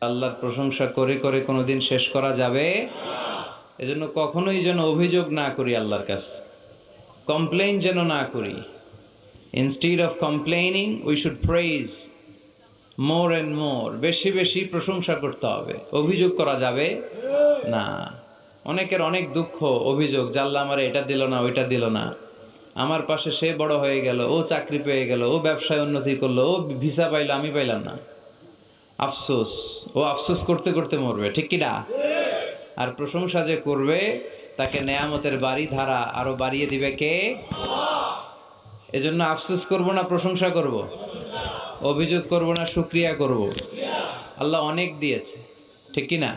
আল্লাহর প্রশংসা করে করে কোনোদিন শেষ করা যাবে? এজন্য কখনোই যেন অভিযোগ না করি আল্লাহর কাছে, কমপ্লেইন যেন না করি। Instead of complaining we should praise more and more. বেশি বেশি প্রশংসা করতে হবে। অভিযোগ করা যাবে না। অনেকের অনেক দুঃখ, অভিযোগ, জাল্লা আমার এটা দিল না, ওইটা দিল না, আমার পাশে সে বড় হয়ে গেল, ও চাকরি পেয়ে গেল, ও ব্যবসায় উন্নতি করলো, ও ভিসা পাইলো, আমি পাইলাম না। আফসোস, ও আফসোস করতে করতে মরবে, ঠিক কি না? আর প্রশংসা যে করবে তাকে নেয়ামতের বাড়ি ধারা আরো বাড়িয়ে দিবে কে? এজন্য আফসোস করব না, প্রশংসা করব। অভিযোগ করব না, শুকরিয়া করব। আল্লাহ অনেক দিয়েছে, ঠিক কি না?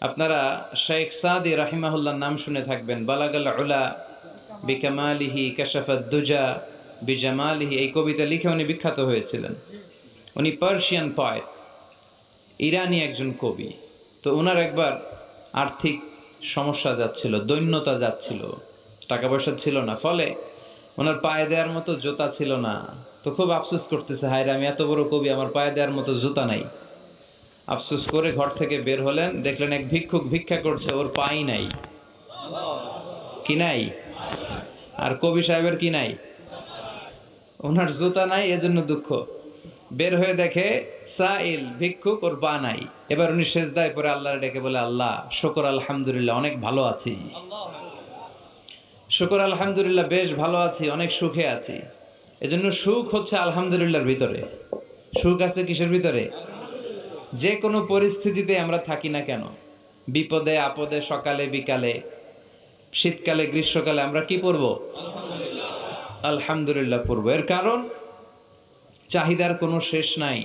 আপনারা শেখ সাদি রাহিমাহুল্লাহর নাম শুনে থাকবেন। বালাগাল উলা বিকামালিহি কাশাফাদ দুজা বিজামালিহি, এই কবিতা লিখে উনি বিখ্যাত হয়েছিলেন। উনি পার্সিয়ান পয়েট, ইরানি একজন কবি। তো ওনার একবার আর্থিক সমস্যা যাচ্ছিল, দৈন্যতা যাচ্ছিল, টাকা পয়সা ছিল না, ফলে ওনার পায়ে দেওয়ার মতো জুতা ছিল না। তো খুব আফসোস করতেছে, হায় রে, আমি এত বড় কবি, আমার পায়ে দেওয়ার মতো জুতা নাই। আফসোস করে ঘর থেকে বের হলেন, দেখলেন এক ভিক্ষুক ভিক্ষা করছে, ওর পাই নাই। কি নাই? আর কবি সাহেবের কি নাই? ওনার জুতা নাই, এজন্য দুঃখ। বের হয়ে দেখে সাইল ভিক্ষুক, ওর পা নাই। এবার উনি সেজদায় পড়ে আল্লাহর ডেকে বলে, আল্লাহ শুকর আলহামদুলিল্লাহ, অনেক ভালো আছি। শুকর আলহামদুলিল্লাহ, বেশ ভালো আছি, অনেক সুখে আছি। এজন্য সুখ হচ্ছে আলহামদুলিল্লাহর ভিতরে। সুখ আছে কিসের ভিতরে? যে কোনো পরিস্থিতিতে আমরা থাকি না কেন, বিপদে আপদে, সকালে বিকালে, শীতকালে গ্রীষ্মকালে, আমরা কি পড়বো? আলহামদুলিল্লাহ পড়বো। এর কারণ চাহিদার কোনো শেষ নাই।